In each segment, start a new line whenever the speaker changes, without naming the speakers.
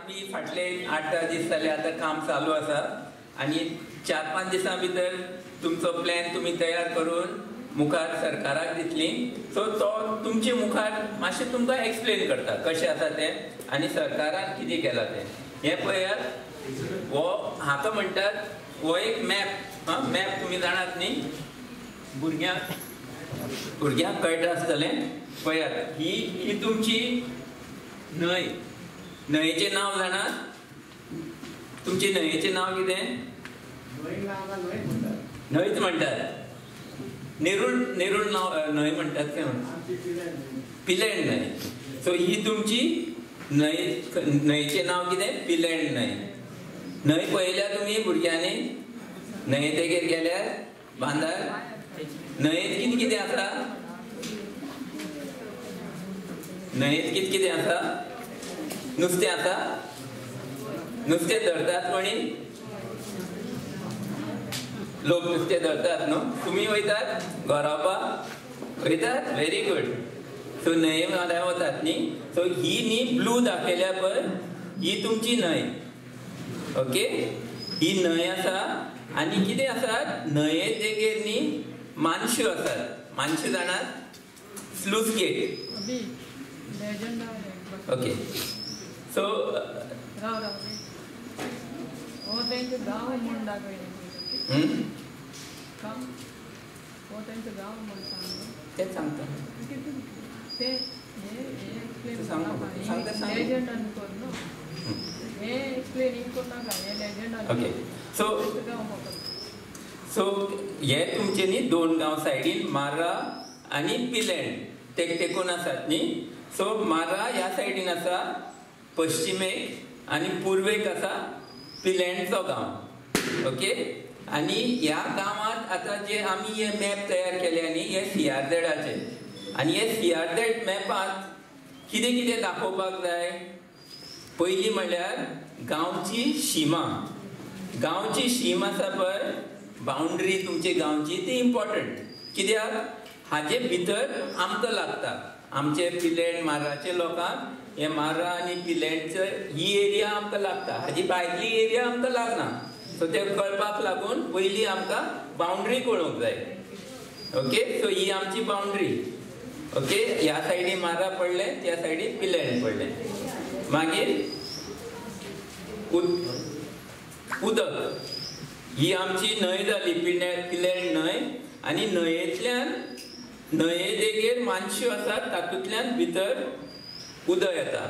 आम्ही फाटले 8-10 दीस जाले आता काम चालू आसा आणि 4-5 दिसां भितर तुमचो प्लॅन तुम्ही तयार करून मुखार सरकाराक दितली. सो तो तुमचे मुखार मातशें तुमकां एक्सप्लेन करता कशें आसा तें आनी सरकारान कितें केलां तें. हे पळयात, हो हाका म्हणटात हो एक मॅप. मॅप तुम्ही जाणात न्ही, भुरग्यांक कळटा आसतलें. पळयात, ही तुमची न्हंय. न्हंयेचें नांव जाणात? तुमचे न्हंयेचें नांव कितें? न्हंयच म्हणटात. नेरूळ नाव न्हंय म्हणटात काय म्हणटात? पिलेंड न्हंय. सो ही तुमची न्हंयेचें नांव कितें? पिलेंड न्हंय. न्हंय पळयल्या तुमी भुरग्यांनी? न्हंये तेगेर गेल्यार बांदार न्हंयेत कितें कितें आसा? न्हंयेत कितें कितें आसा? नुस्तें आसा? नुस्तें धरतात कोणी? लोक नुस्तें धरतात न्हू. तुमी वयतात गरोवपाक? वयतात? Very good. सो न्हंये वांगडा वतात न्ही. सो ही न्ही ब्लू दाखयल्या पळय, ही तुमची न्हंय. ओके, ही न्हंय आसा. आनी कितें आसात? न्हंये तेगेर न्ही मानश्यो आसात. मानश्यो जाणात? Sluice gate. ओके, सो तेच सांगता. ओके, सो हे तुमचे न्ही 2 गांव सायडीन मार्रा आनी पिलेंड तेकून आसात न्ही. सो मार्रा ह्या सायडीन आसा पश्चिमेक आनी पुर्वेक आसा पिलेंडचो गांव. ओके, आनी ह्या गांवांत आतां जे आमी हे मॅप तयार केल्या न्ही, हे CRZचे. आनी हे CRZ मॅपांत कितें कितें दाखोवपाक जाय? पयली म्हणल्यार गांवची शिमा. गांवची शीम आसा पळय, बाउंड्री तुमची गांवची, ती इम्पॉर्टंट. कित्याक? हाजे भितर आमकां लागता. आमचे पिलेंड मार्राचे लोकांक हे मार्रा आनी पिलेंडचे ही एरिया आमकां लागता. हाजी भायली एरिया आमकां लागना. सो ते कळपाक लागून पयली आमकां बाउंड्री कळूंक जाय. ओके, सो ही आमची बाउंड्री. ओके, ह्या सायडीन मार्रा पडले, त्या सायडीन पिलेंड पडले. मागीर उदक, ही आमची न्हंय जाली, पिलेंड न्हंय. आनी न्हंयेंतल्यान न्हंये देगेर मानश्यो आसात, तातूंतल्यान भितर उदक येता.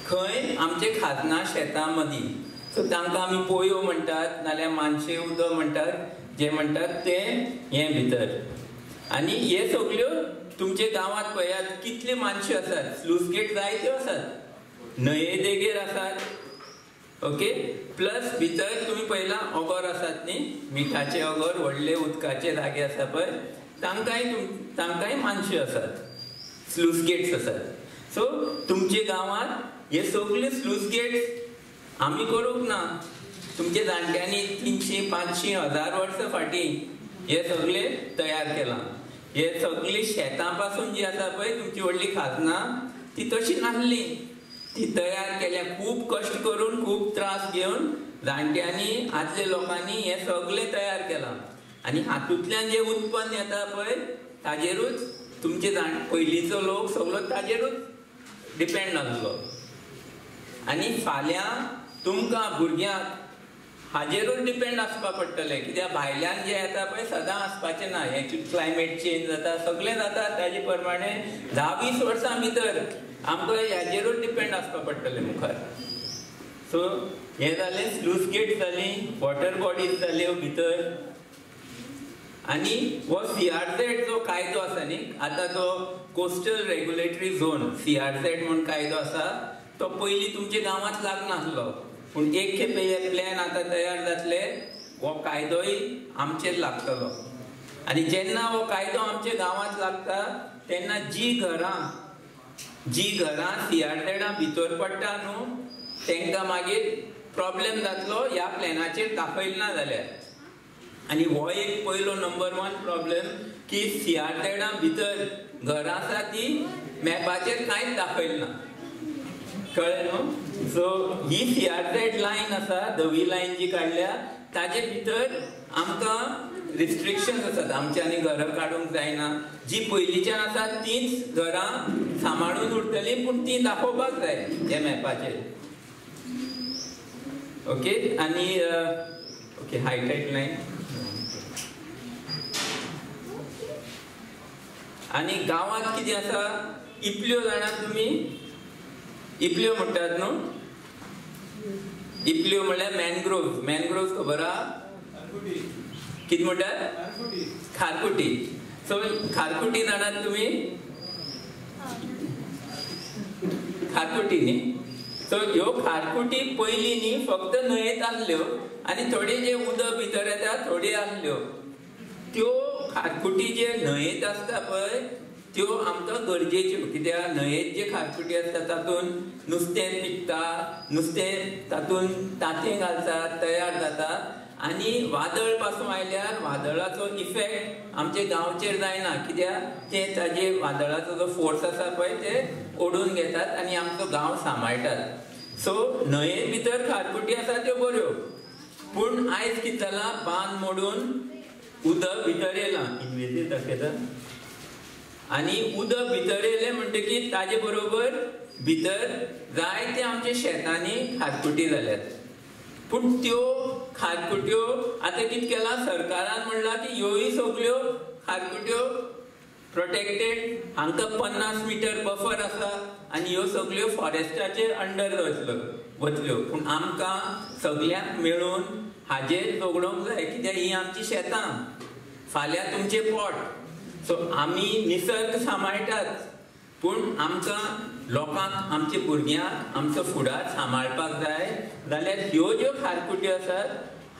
खंय? आमचे खाजना शेतां मदीं. सो तांकां आमी पोयो म्हणटात, नाल्यार मानशे उदक म्हणटात. जे म्हणटात ते हे भितर. आनी हे सगल्यो तुमचे गांवांत पळयात कितल्यो मानश्यो आसात. स्लूस गेट जायत्यो आसात, न्हंये देगेर आसात. ओके, प्लस भितर तुमी पळयलां ओगोर आसात न्ही, मिठाचे ओगोर, व्हडले उदकाचे जागे आसा पळय, तांकांय मानश्यो आसात, स्लूस गेट्स आसात. सो तुमचे गांवांत हे सगळे स्लूस गेट्स आमी करूंक ना. तुमच्या जाणट्यांनी 300, 500, 1000 वर्सां फाटीं हे सगळे तयार केलां. हे सगळी शेतां पासून जी आसा पळय तुमची व्हडली खाजनां, ती तशी नासली. ती तयार केल्या खूब कश्ट करून, खूब त्रास घेवन जाणट्यांनी, आदल्या लोकांनी हे सगळे तयार केलां. आनी हातूंतल्यान जे उत्पन्न येता पळय ताजेरूच तुमचे पयलींचो लोक सगळो ताजेरूच डिपेंड आसलो. आनी फाल्यां तुमकां भुरग्यांक हाजेरूच डिपेंड आसपा पडटलें. कित्याक भायल्यान जे येता पळय सदां आसपाचें ना. हे क्लायमेट चेंज जाता, सगळें जाता, ताजे प्रमाणे 10-20 वर्सां भितर आमकां हाजेरूच डिपेंड आसपा पडटलें मुखार. सो हे जालें, स्लूस गेट जाली, वॉटर बॉडीज जाल्यो भितर. आनी हो CRZ जो कायदो आसा न्ही, आतां तो कोस्टल रेग्युलेटरी झोन CRZ म्हणून कायदो आसा, तो पयलीं तुमच्या गांवांत लागनासलो. पूण एक खेपे हे प्लॅन आतां तयार जातले, हो कायदोय आमचेर लागतलो. आनी जेन्ना हो कायदो आमच्या गांवांत लागता तेन्ना जी घरां CRZ भितर पडटा न्हू, तांकां मागीर प्रॉब्लेम जातलो ह्या प्लॅनाचेर दाखयलें ना जाल्यार. आनी हो एक पयलो नंबर 1 प्रॉब्लेम की CRZ भितर घरां आसा ती मॅपाचेर कांयच दाखयलें ना. कळ्ळें न्हू. सो ही CRZ लायन आसा, धवी लायन जी काडल्या ताजे भितर आमकां रिस्ट्रिक्शन्स आसात. आमच्यांनी घरां काडूंक जायना. जी पयलींच्यान आसा तीच घरां सांबाळून उरतली, पूण ती दाखोवपाक जाय ह्या मॅपाचेर. ओके. आनी ओके हायलायट लायन. आनी गांवांत कितें आसा, इपल्यो जाणात तुमी, इपल्यो म्हणटात न्हू. इपल्यो म्हणल्यार मॅनग्रोव्ह खबर आहा? कितें म्हणटात? खारकुटी. सो खारकुटी जाणात तुमी? खारकुटी न्ही. सो ह्यो खारकुटी पयलीं न्ही फक्त न्हंयेत आसल्यो आनी थोडे जे उदक भितर येता थोडे आसल्यो. त्यो खारकुटी जे न्हंयेत आसता पळय त्यो आमकां गरजेच्यो. कित्याक न्हंयेत जे खारकुटी आसता तातूंत नुस्तें पिकता, नुस्तें तातूंत तांतये घालतात, तयार जाता. आनी वादळ पासून आयल्यार वादळाचो इफेक्ट आमच्या गांवचेर जायना. कित्याक ते ताजे वादळाचो जो फोर्स आसा पळय ते ओडून घेतात आनी आमचो गांव सांबाळटात. सो न्हंये भितर खारकुटी आसा त्यो बऱ्यो. पूण आयज कितें जालां, बांद मोडून उदक भितर येयलां. इन्वेजीव दाखयता. आनी उदक भितर येयलें म्हणटकीर ताजे बरोबर भितर जायते आमच्या शेतांनी खारकुटी जाल्यात. पूण त्यो खारकुट्यो आतां कितें केलां सरकारान म्हणलां की ह्योय सगळ्यो खारकुट्यो प्रोटेक्टेड, हांकां 50 मीटर बफर आसा आनी ह्यो सगळ्यो फॉरेस्टाचे अंडर वतल्यो. पूण आमकां सगळ्यांक मेळून हाजेर झगडोंक जाय. कित्याक ही आमची शेतां, फाल्यां तुमचे पोट. सो आमी निसर्ग सांबाळटात, पूण आमकां लोकांक, आमच्या भुरग्यांक आमचो फुडार सांबाळपाक जाय. जाल्यार ह्यो ज्यो खारकुट्यो आसात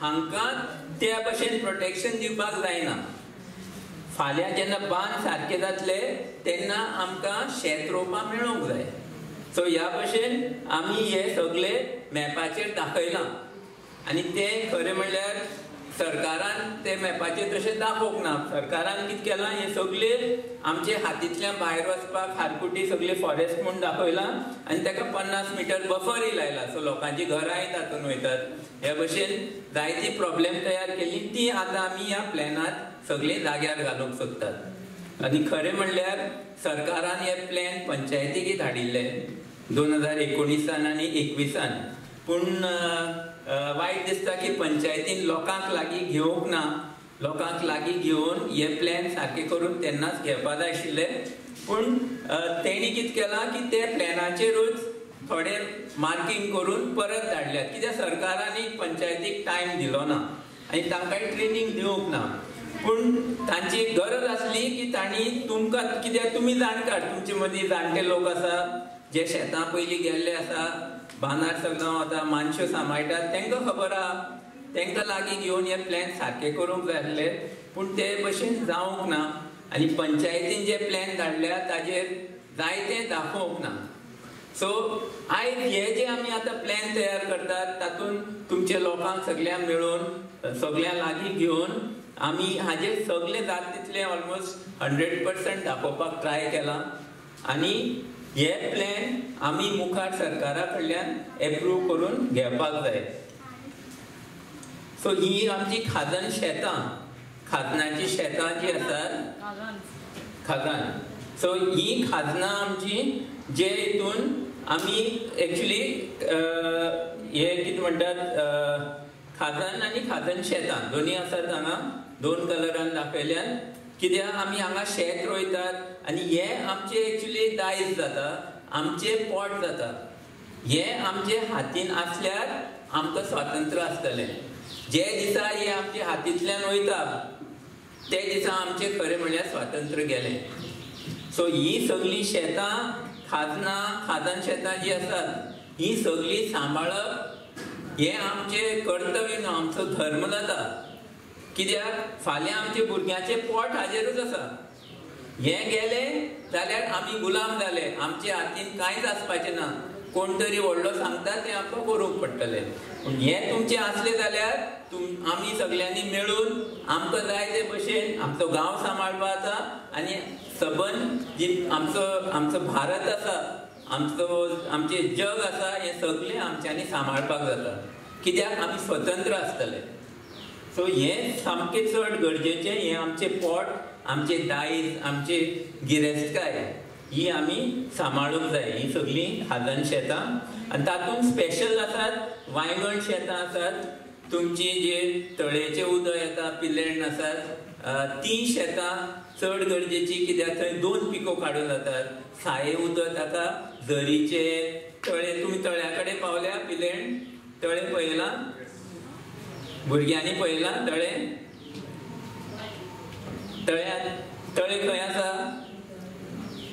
हांकां त्या भशेन प्रोटेक्शन दिवपाक जायना. फाल्यां जेन्ना बांद सारके जातले तेन्ना आमकां शेत रोवपाक मेळोंक जाय. सो ह्या भशेन आमी हे सगळे मॅपाचेर दाखयलां. आनी तें खरें म्हणल्यार सरकारान ते मॅपाचेर तशें दाखोवंक ना. सरकारान कितें केलां, हे सगळे आमचे हातींतल्यान भायर वचपाक खारकुटी सगळे फॉरेस्ट म्हूण दाखयलां आनी ताका 50 मीटर बफरय लायला. सो लोकांची घरांय तातूंत वयतात. ह्या भशेन जायती प्रॉब्लेम तयार केली, ती आतां आमी ह्या प्लॅनांत सगळे जाग्यार घालूंक सोदतात. आनी खरें म्हणल्यार सरकारान हे प्लॅन पंचायतीक धाडिल्ले 2019 आनी 21. पूण वायट दिसता की पंचायतीन लोकांक लागीं घेवंक ना. लोकांक लागीं घेवन हे प्लॅन सारके करून तेन्नाच घेवपा जाय आशिल्ले. पूण तेणी कितें केलां की ते प्लॅनाचेरूच थोडे मार्कींग करून परत धाडल्यात. कित्याक सरकारांनी पंचायतीक टायम दिलो ना आनी तांकांय ट्रेनींग दिवंक ना. पूण तांची गरज आसली की तांणी तुमकां, कित्याक तुमी जाणकार, तुमचे मदीं जाणटे लोक आसा जे शेतां पयलीं गेल्ले आसा, बांदार सगळं वता, मानश्यो सांबाळटात, तांकां खबर आहा. तांकां लागीं घेवन हे प्लॅन सारके करूंक जाय आसले. पूण ते भशेन जावंक ना. आनी पंचायतीन जे प्लॅन धाडल्या ताजेर जायतें दाखोवंक ना. सो आयज हे जे आमी आतां प्लॅन तयार करतात तातूंत तुमच्या लोकांक सगळ्यांक मेळून सगळ्यां लागीं घेवन आमी हाजेर सगळे जाता तितले ऑलमोस्ट 100% दाखोवपाक ट्राय केलां. आनी हे प्लॅन आमी मुखार सरकारा कडल्यान एप्रूव करून घेवपाक जाय. सो ही आमची खाजन शेतां, खाजनाची शेतां जी आसात, खाजन. सो ही खाजनां आमची जे हितून आमी एक्चुली हे कितें म्हणटात, खाजन आनी खाजन शेतां दोनी आसात हांगा, 2 कलरान दाखयल्यात. कित्याक आमी हांगा शेत रोयतात आनी हे आमचे एक्चुली दायज जाता, आमचे पोट जाता. हे आमचे हातीन आसल्यार आमकां स्वातंत्र्य आसतलें. जे दिसा हे आमचे हातींतल्यान वयता ते दिसा आमचे खरें म्हणल्यार स्वातंत्र्य गेलें. सो ही सगळीं शेतां, खाजनां, खाजन शेतां जी आसात ही सगळीं सांबाळप हे आमचें कर्तव्य न्हू, आमचो धर्म जाता. कित्याक फाल्यां आमच्या भुरग्यांचें पोट हाजेरूच आसा. हे गेले जाल्यार आमी गुलाम जाले, आमच्या हातीन कांयच आसपाचें ना. कोण तरी व्हडलो सांगता तें आमकां करूंक पडटलें. पूण हें तुमचें आसलें जाल्यार आमी सगळ्यांनी मेळून आमकां जाय ते भशेन आमचो गांव सांबाळपाचो आनी सबंद जी आमचो भारत आसा आमचे जग आसा हे सगळे आमच्यांनी सांबाळपाक जाता, कित्याक आमी स्वतंत्र आसतले. सो हे सामकें चड गरजेचें. हे आमचे पोट, आमचे दायज, आमचे गिरेस्तकाय ही आमी सांबाळूंक जाय. ही सगळीं हालन शेतां आनी तातूंत स्पेशल आसात वांयगण शेतां आसात, तुमची जे तळयेचें उदक येता, पिलेर्ण आसात, तीं शेतां चड गरजेची, कित्याक थंय 2 पिको काडूं जातात. साये उदक जाता, झरीचे तळे. तुमी तळ्या कडेन पावल्या पिलेर्ण? तळे पळयलां? भुरग्यांनी पळयलां तळे? तळे खंय आसा?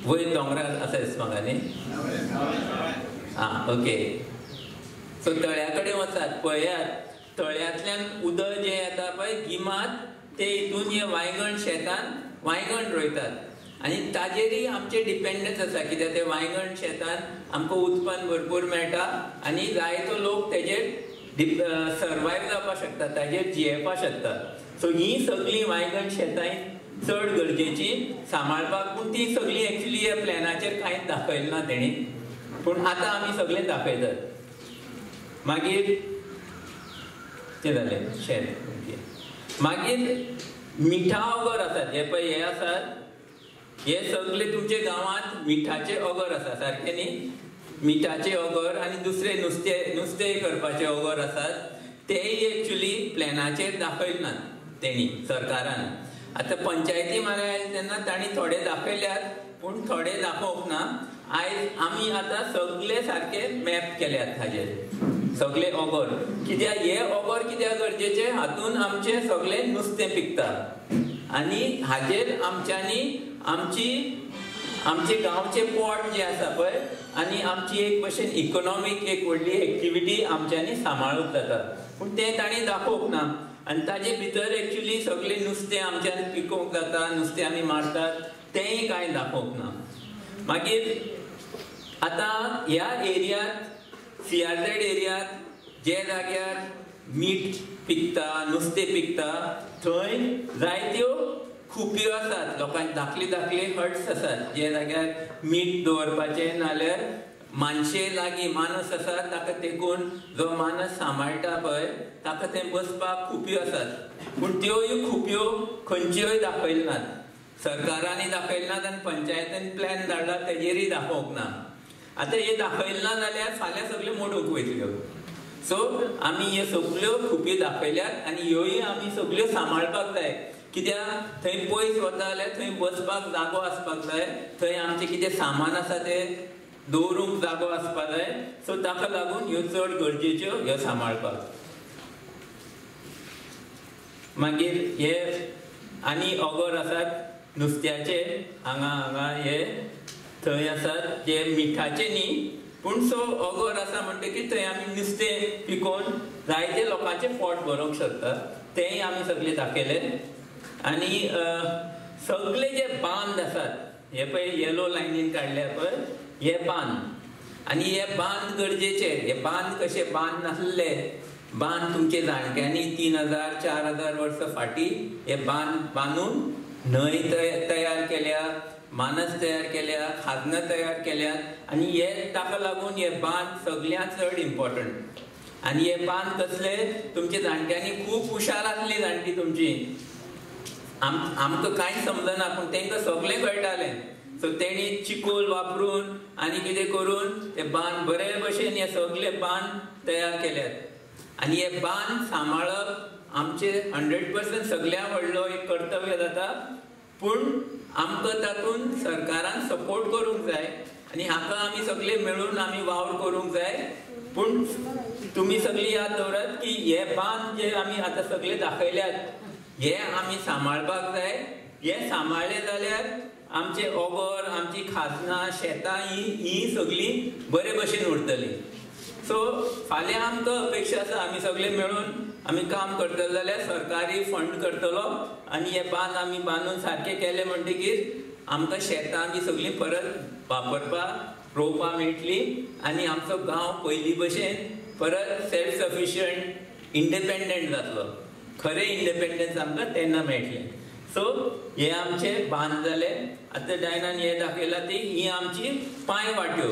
वयर दोंगरार आसा दिसता म्हाका न्ही? ओके. सो तळ्या कडेन वचात, पळयात. तळ्यांतल्यान उदक जें येता पळय गिमात, ते हितून हे वांयगण शेतान वांयगण रोयतात आनी ताजेरय आमचे डिपेंडन्स आसा, कित्याक ते वांयगण शेतान आमकां उत्पन्न भरपूर मेळटा आनी जायतो लोक तेजेर सर्वायव जावपाक शकता, ताजेर जियेवपाक शकता. सो ही सगळीं वांयगण शेतां चड गरजेची सांबाळपाक. पूण ती सगळीं एक्चुली ह्या प्लॅनाचेर कांयच दाखयलें ना तेणी, पूण आतां आमी सगळें दाखयतात. मागीर तें जालें शेत. मागीर मिठा अगर आसात, हे पळय हे आसात, हे सगळे तुमचे गांवांत मिठाचे अगर आसा, सारकें न्ही? मिठाचे अगर आनी दुसरे नुस्तें करपाचे अगर आसात, तेय एक्चुली प्लॅनाचेर दाखयनात तेणी सरकारान. आतां पंचायती मागीर आयले तेन्ना तांणी थोडे दाखयल्यात, पूण थोडे दाखोवंक ना. आयज आमी आतां सगळे सारके मॅप केल्यात हाजेर, सगळे अगर. कित्याक हे अगर कित्याक गरजेचे? हातून आमचे सगळे नुस्तें पिकता आनी हाजेर आमच्यांनी आमचे गांवचे पोट जे आसा पळय आनी आमची एक भशेन इकॉनॉमीक एक व्हडली एक्टिविटी आमच्यांनी सांबाळूंक जाता. पूण तें तांणी दाखोवंक ना आनी ताजे भितर एक्चुली सगळें नुस्तें आमच्यान पिकोवंक जाता, नुस्तें आमी मारतात, तेंय कांय दाखोवंक ना. मागीर आतां ह्या एरियांत, CRZ एरियांत जे जाग्यार मीठ पिकता, नुस्तें पिकता, थंय जायत्यो खुप्यो आसात. लोकांचे धाकले हट्स आसात जे जाग्यार मीठ दवरपाचे, नाल्यार मानशे लागीं माणूस आसा ताका तेकून जो मानस सांबाळटा पळय ताका थंय बसपाक खुप्यो आसात. पूण त्योय खुप्यो खंयच्योय दाखयल्यो नात, सरकारांनी दाखयल्यो नात आनी पंचायतीन प्लॅन धाडला तेजेरय दाखोवंक ना. आतां हे दाखयलें ना जाल्यार फाल्यां सगळ्यो मोडूंक वयतल्यो. सो आमी ह्यो सगळ्यो खुप्यो दाखयल्यात आनी ह्योय आमी सगळ्यो सांबाळपाक जाय. कित्याक थंय पयस वता जाल्यार थंय बसपाक जागो आसपाक जाय, थंय आमचें कितें सामान आसा तें दवरूंक जागो आसपाक जाय. सो ताका लागून ह्यो चड गरजेच्यो ह्यो सांबाळपाक. मागीर हे आनी अगर आसात नुस्त्याचे, हांगा हे थंय आसात जे मिठाचे न्ही, पूण सो अगर आसा म्हणटकीर थंय आमी नुस्तें पिकोवन जायते लोकांचे पोट भरोवंक शकता. तेंय आमी सगळे दाखयले. आनी सगळे जे बांद आसात, हे पळय येलो लायनीन काडल्या पळय, हे बांद. आनी हे बांद गरजेचे. हे बांद कशे बांद नासले, बांद तुमचे जाणट्यांनी 3000-4000 वर्सां फाटीं हे बांद बांदून न्हंय तयार केल्या, मानस तयार केल्या, खाजनां तयार केल्यात आनी हे ताका लागून हे बांद सगळ्यांत चड इम्पॉर्टंट. आनी हे बांद कसले? तुमच्या जाणट्यांनी खूब हुशार आसली जाणटी तुमची. आमकां कांयच समजना पूण तांकां सगळें कळटालें. सो तेणी चिकोल वापरून आनी कितें करून ते बांद बरे भशेन हे सगळे बांद तयार केल्यात. आनी हे बांद सांबाळप आमचे 100% सगळ्यां व्हडलो एक कर्तव्य जाता. पूण आमकां तातूंत सरकारान सपोर्ट करूंक जाय आनी हाका आमी सगळे मेळून आमी वावर करूंक जाय. पूण तुमी सगळीं याद दवरात की हे बांद जे आमी आतां सगळे दाखयल्यात हे आमी सांबाळपाक जाय. हे सांबाळले जाल्यार आमचे ओगर, आमची खाजनां, शेतां ही सगळीं बरे भशेन उरतली. सो फाल्यां आमकां अपेक्षा आसा आमी सगळे मेळून आमी काम करतले जाल्यार सरकारी फंड करतलो आनी हे बांद आमी बांदून सारके केले म्हणटकीर आमकां शेतां बी सगळीं परत वापरपाक रोवपाक मेळटली आनी आमचो गांव पयलीं भशेन परत सेल्फ सफिशियंट इंडिपेंडंट जातलो. खरें इंडिपेंडन्स आमकां तेन्ना मेळटलें. सो हे आमचे बांद जाले. आतां डायनान हे दाखयला ती ही आमची पांय वाट्यो.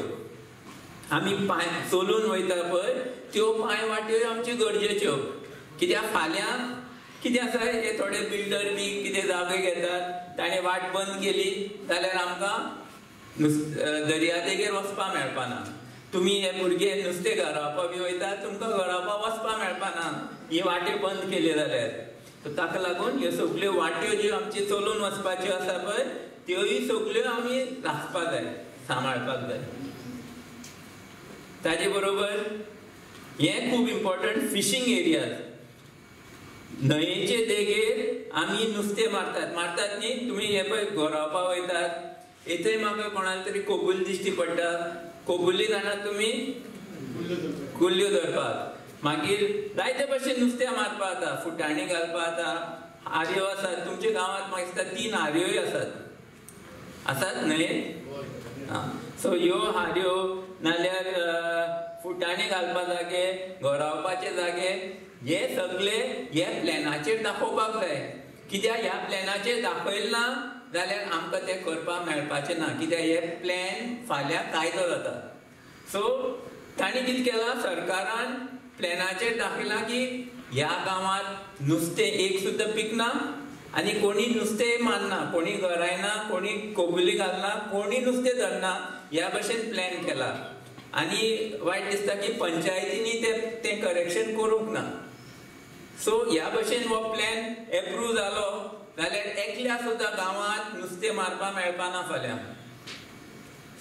आमी पांय चलून वयता पळय त्यो पांय वाट्यो आमच्यो गरजेच्यो. कित्याक फाल्यां कितें आसा, हे थोडे बिल्डर बी कितें जागे घेतात, ताणें वाट बंद केली जाल्यार आमकां दर्या देगेर वचपाक मेळपाना. तुमी हे भुरगे नुस्तें गरावपा बी वयता, तुमकां गरावपाक वचपाक मेळपाना ही वाटे बंद केली जाल्यार. ताका लागून ह्यो सगळ्यो वाट्यो ज्यो आमच्यो चलून वचपाच्यो आसा पळय त्योय सगळ्यो आमी राखपाक जाय, सांबाळपाक जाय. ताजे बरोबर हे खूब इम्पॉर्टंट फिशींग एरियाज. न्हंयेचे देगेर आमी नुस्तें मारतात न्ही. तुमी हे पळय गरावपाक वयतात, येथंय म्हाका कोणाले तरी कोबुली दिश्टी पडटा. कोबुली जाणात तुमी? कुल्ल्यो धरपाक. मागीर जायते भशेन नुस्तें मारपाक जाता, फुटाणी घालपाक जाता, हारयो आसात. तुमच्या गांवांत म्हाका दिसता 3 हारयोय आसात न्हंयेन. सो ह्यो हारयो नाल्यार फुटाणे घालपा जागे, गरावपाचे जागे, हे सगळे हे प्लॅनाचेर दाखोवपाक जाय. कित्याक ह्या प्लॅनाचेर दाखयलें ना जाल्यार आमकां तें करपाक मेळपाचें ना. कित्याक हे प्लॅन फाल्यां कायदो जाता. सो तांणी कितें केलां, सरकारान प्लॅनाचेर दाखयलां की ह्या गांवांत नुस्तें एक सुद्दां पिकना आनी कोणी नुस्तें मारना, कोणी गरायना, कोणी कोबुली घालना, कोणी नुस्तें धरना, ह्या भशेन प्लॅन केला. आनी वायट दिसता की पंचायतींनी तें करेक्शन करूंक ना. सो ह्या भशेन हो प्लॅन एप्रूव जालो जाल्यार एकल्या सुद्दां गांवांत नुस्तें मारपाक मेळपाना फाल्यां.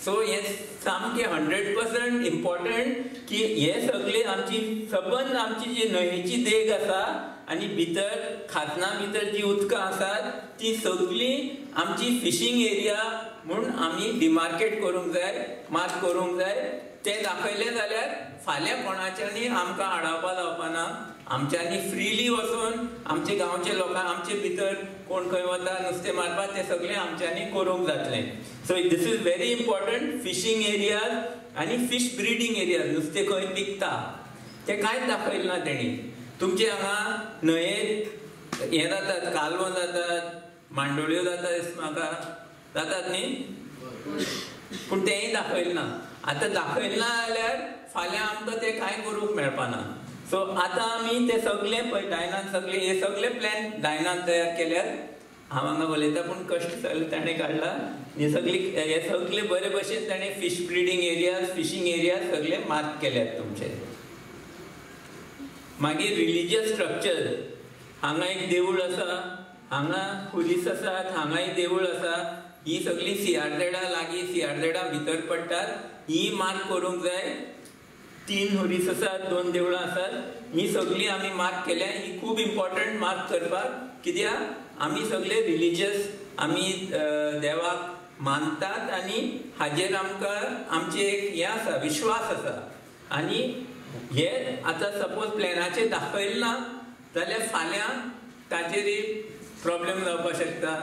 सो हे सामकें 100% इम्पॉर्टंट की हे सगळे आमची सबंद आमची जी न्हंयेची देग आसा आनी भितर खाजना भितर जी उदकां आसात ती सगळी आमची फिशींग एरिया म्हूण आमी डिमार्केट करूंक जाय, मार्क करूंक जाय. तें दाखयलें जाल्यार फाल्यां कोणाच्यांनी आमकां आडावपा जावपाना. आमच्यांनी फ्रीली वचून आमच्या गांवच्या लोकांक आमचे भितर कोण खंय वता नुस्तें मारपाक तें सगळें आमच्यांनी करूंक जातलें. So this is very important. Fishing areas आनी फिश ब्रिडींग एरियाज, नुस्तें खंय पिकता तें कांयच दाखयलें ना तेणी. तुमचे हांगा न्हंयेंत हें जातात, कालवो जातात, मांडोळ्यो जातात दिसता म्हाका, जातात न्ही, पूण तेंय दाखयलें ना. आतां दाखयलें ना जाल्यार फाल्यां आमकां तें कांय करूंक मेळपाना. सो आतां आमी तें सगळें पळय डायनान सगळे हे सगळे प्लॅन डायनान तयार केल्यात. हांव हांगा उलयता पूण कश्ट सगळे ताणें काडला. हे सगळे बरे भशेन ताणें fish breeding areas, fishing areas सगळे मार्क केल्यात तुमचे. मागीर रिलिजियस स्ट्रक्चर. हांगा एक देवूळ आसा, हांगा खुरीस आसात, हांगाय देवूळ आसा. ही सगळी सियारदेडा लागीं सियारदेडा भितर पडटात. ही मार्क करूंक जाय. 3 हुरीस आसात, 2 देवळां आसात. ही सगळी आमी मार्क केल्या. ही खूब इम्पॉर्टंट मार्क करपाक. कित्याक आमी सगळे रिलिजियस आमी देवाक मानतात आनी हाजेर आमकां आमचे एक हें आसा, विश्वास आसा. आनी हे आतां सपोज प्लॅनाचेर दाखयलें ना जाल्यार फाल्यां ताचेरय प्रॉब्लेम जावपाक शकता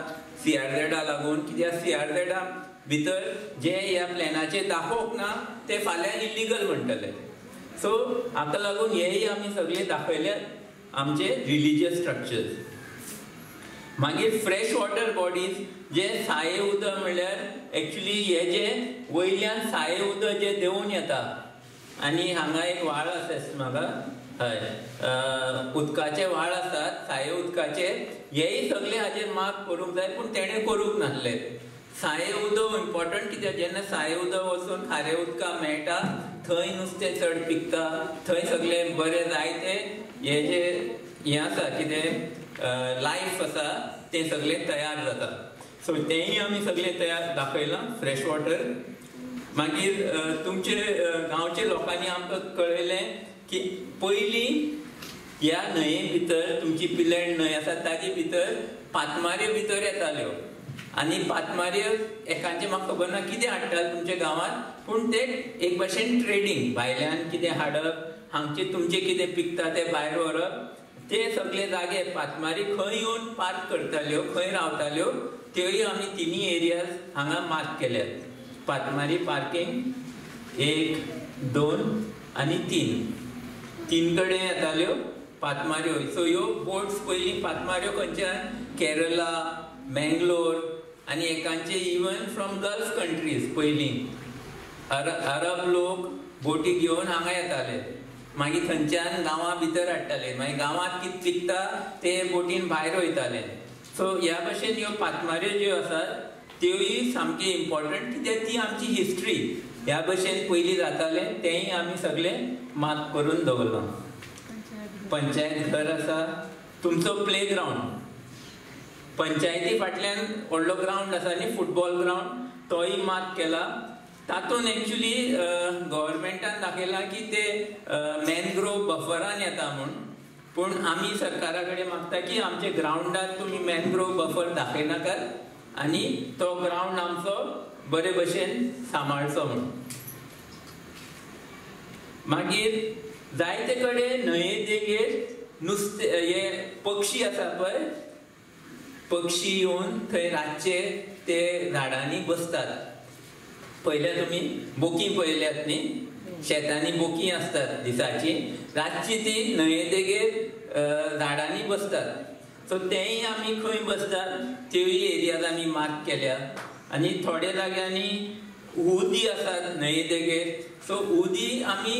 सियारदेडा लागून. कित्याक सियारदेडा भितर जे ह्या प्लॅनाचेर दाखोवंक ना ते फाल्यां इलिगल म्हणटले. सो हाका लागून हेय आमी सगळे दाखयल्यात आमचे रिलिजियस स्ट्रक्चर्स. मागीर फ्रेश वॉटर बॉडीज, जे साये उदक म्हणल्यार एक्चुली हे जे वयल्यान साये उदक जे देंवून येता. आनी हांगा एक व्हाळ आसा दिसता म्हाका, हय उदकाचे व्हाळ आसात साये उदकाचे. हेय सगळे हाजेर मार्क करूंक जाय पूण तेणें करूंक नासले. साये उदक इम्पॉर्टंट कित्याक जेन्ना साये उदक वचून खारे उदकाक मेळटा थंय नुस्तें चड पिकता. थंय सगळें बरें जायते हे जे हें आसा कितें लायफ आसा तें सगळें तयार जाता. सो तेंय आमी सगळें तयार दाखयलां फ्रेश वॉटर. मागीर तुमचे गांवचे लोकांनी आमकां कळयलें की पयलीं ह्या न्हंये भितर तुमची पिलेण न्हंय आसा ताजे भितर पातमाऱ्यो भितर येताल्यो. आनी पातमाऱ्यो एकांचे म्हाका खबर ना कितें हाडटाले तुमच्या गांवांत, पूण ते एक भशेन ट्रेडींग, भायल्यान कितें हाडप, हांगचे तुमचें कितें पिकता तें भायर व्हरप. ते सगळे जागे पातमारी खंय येवन पार्क करताल्यो, खंय रावताल्यो, त्योय आमी 3 एरियाज हांगा मार्क केल्यात. पातमारी पार्किंग 1, 2 आनी 3 कडेन येताल्यो पातमाऱ्यो. सो ह्यो बोट्स पयलीं पातमाऱ्यो खंयच्यान केरला, मँगलोर आनी एकांचे इवन फ्रॉम गल्फ कंट्रीज पयलीं अरब लोक बोटी घेवन हांगा येताले, मागीर थंयच्यान गांवा भितर हाडटाले, मागीर गांवांत कितें पिकता ते बोटीन भायर वयताले. सो ह्या भशेन ह्यो पातमाऱ्यो ज्यो आसात त्योय सामकी इम्पॉर्टंट, कित्याक ती आमची हिस्ट्री. ह्या भशेन पयलीं जाताले तेंय आमी सगळें मात करून दवरलां. पंचायत घर आसा, तुमचो प्ले ग्रावंड, पंचायती फाटल्यान व्हडलो ग्रावंड आसा न्ही, फुटबॉल ग्रावंड, तोय मात केला. तातूंत एक्चुली गव्हर्मेंटान दाखयलां की ते मॅनग्रोव बफरान येता म्हूण, पूण आमी सरकारा कडेन मागता की आमचे ग्रावंडात तुमी मॅनग्रोव बफर दाखयनाकात आनी तो ग्रावंड आमचो बरे भशेन सांबाळचो म्हणून. मागीर जायते कडेन न्हंये देगेर नुस्तें हे पक्षी आसा पळय, पक्षी येवन थंय रातचे ते झाडांनी बसतात. पयल्या तुमी बोकी पळयल्यात न्ही, शेतांनी बोकी आसतात दिसाची, रातची ती न्हंये देगेर झाडांनी बसतात. सो तेंय आमी खंय बसतात त्योय एरियाज आमी मार्क केल्या. आनी थोड्या जाग्यांनी उदी आसात न्हंये देगेर, सो उदी आमी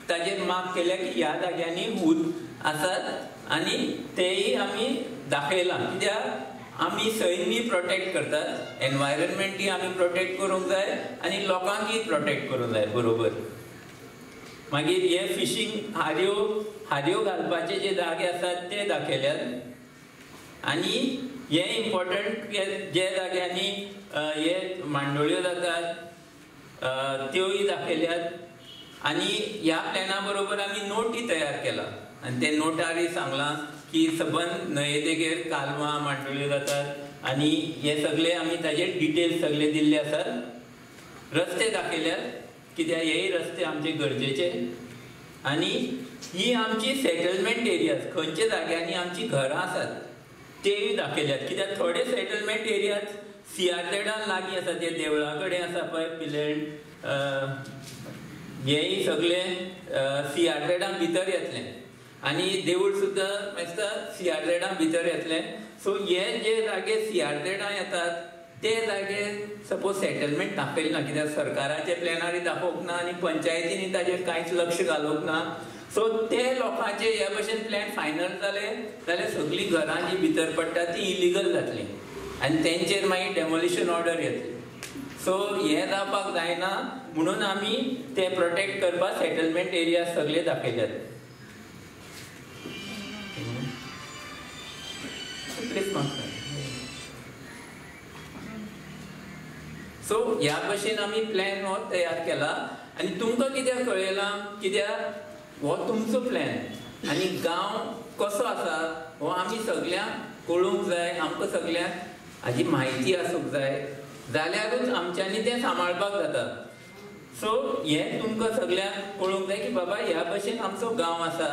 ताजेर मार्क केल्या की ह्या जाग्यांनी उद आसात आनी तेय आमी दाखयलां. कित्याक आमी सैमी प्रोटेक्ट करतात, एनवायरनमेंटूय आमी प्रोटेक्ट करूंक जाय आनी लोकांकूय प्रोटेक्ट करूंक जाय बरोबर. मागीर हे फिशींग हारयो घालपाचे जे जागे आसात ते दाखयल्यात. आनी हे इम्पॉर्टंट जे जाग्यांनी हे मांडोळ्यो जातात त्योय दाखयल्यात. आनी ह्या प्लॅना बरोबर आमी नोटी तयार केला आनी ते नोटारय सांगलां की सबंद न्हंये देगेर कालवां मांडोळ्यो जातात आनी हे सगळे आमी ताजे डिटेल्स सगळे दिल्ले आसात. रस्ते दाखयल्यात, कित्याक हेय रस्ते आमचे गरजेचे. आनी ही आमची सेटलमेंट एरियाज, खंयच्या जाग्यांनी आमची घरां आसात तेय दाखयल्यात. कित्याक थोडे सेटलमेंट एरियाज सियारदेडान लागीं आसा, जे देवळा कडेन आसा पळय पिलेण, हेय सगळे सियारदेडान भितर येतले आनी देवूळ सुद्दां दिसता सियारदेडान भितर येतले. सो हे जे जागे सियारदेडां येतात ते जागे सपोज सेटलमेंट दाखयले ना, कित्याक सरकाराच्या प्लॅनारूय दाखोवंक ना आनी पंचायतींनी ताजेर कांयच लक्ष घालूंक ना. सो ते लोकांचे ह्या भशेन प्लॅन फायनल जाले जाल्यार सगळीं घरां जी भितर पडटा ती इलिगल जातली आनी तेंचेर मागीर डेमोलिशन ऑर्डर येतली. सो हे जावपाक जायना म्हणून आमी ते प्रोटेक्ट करपाक सेटलमेंट एरिया सगळे दाखयल्यात. सो ह्या भशेन आमी प्लॅन हो तयार केला आनी तुमकां कित्याक कळयलां, कित्याक हो तुमचो प्लॅन आनी गांव कसो आसा हो आमी सगळ्यांक कळूंक जाय, आमकां सगळ्यांक हाजी म्हायती आसूंक जाय, जाल्यारूच आमच्यांनी तें सांबाळपाक जाता. सो हें तुमकां सगळ्यांक कळूंक जाय की बाबा ह्या भशेन आमचो गांव आसा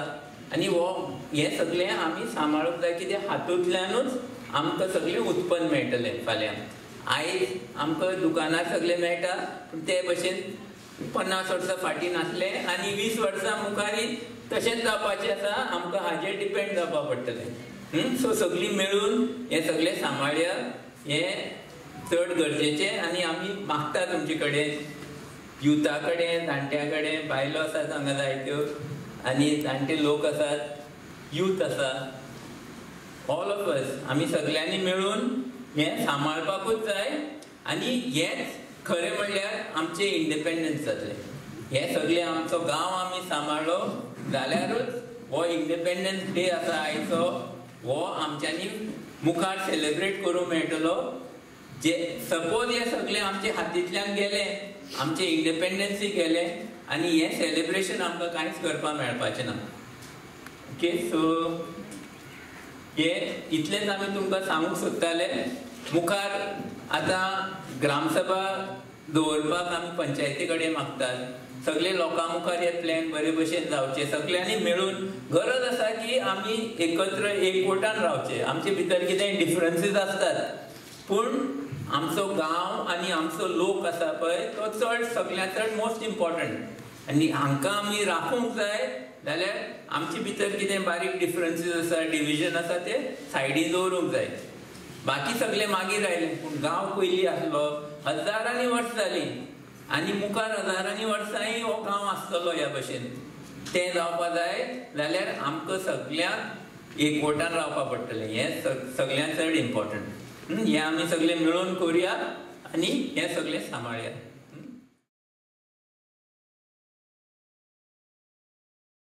आनी हो हें सगळें आमी सांबाळूंक जाय, कित्याक हातूंतल्यानूच आमकां सगळें उत्पन्न मेळटलें फाल्यां. आयज आमकां दुकानार सगळें मेळटा, पूण ते भशेन 50 वर्सां फाटीं नासलें आनी 20 वर्सां मुखारी तशेंच जावपाचें आसा. आमकां हाजेर डिपेंड जावपाक पडटलें. सो सगळीं मेळून हें सगळें सांबाळया, हें चड गरजेचें. आनी आमी मागता तुमचे कडेन, युथा कडेन, जाणट्या कडेन, बायलो आसात हांगा जायत्यो आनी जाणटे लोक आसात, यूथ आसा, ऑल ऑफ अस आमी सगळ्यांनी मेळून हें सांबाळपाकूच जाय. आनी हेंच खरें म्हणल्यार आमचें इंडिपेंडन्स जातलें. हें सगळें आमचो गांव आमी सांबाळ्ळो जाल्यारूच हो इंडिपेंडन्स डे आसा आयचो हो आमच्यांनी मुखार सेलेब्रेट करूंक मेळटलो. जे सपोज हे सगळें आमचे हातींतल्यान गेलें, आमचें इंडिपेंडन्सूय गेलें आनी हें सेलेब्रेशन आमकां कांयच करपाक मेळपाचें ना. ओके, सो हे इतलेंच आमी तुमकां सांगूंक सोदताले. मुखार आतां ग्रामसभा दवरपाक आमी पंचायती कडेन मागतात. सगळे लोकां मुखार हे प्लॅन बरे भशेन जावचे, सगळ्यांनी मेळून. गरज आसा की आमी एकत्र एकवटान रावचे. आमचे भितर कितें डिफरन्सीस आसतात पूण आमचो गांव आनी आमचो लोक आसा पळय तो चड सगळ्यांत चड मोस्ट इम्पॉर्टंट आनी हांकां आमी राखूंक जाय. जाल्यार आमचे भितर कितें बारीक डिफरन्सीस आसा, डिविजन आसा ते सायडीन दवरूंक जाय. बाकी सगळे मागीर आयले पूण गांव पयलीं आसलो, हजारांनी वर्स जालीं आनी मुखार हजारांनी वर्सांय हो गांव आसतलो ह्या भशेन तें जावपा जाय जाल्यार आमकां सगळ्यांक एकवटान रावपा पडटलें. हें सगळ्यांत चड इम्पॉर्टंट. हें आमी सगळे मेळून करुया आनी हें सगळें सांबाळया.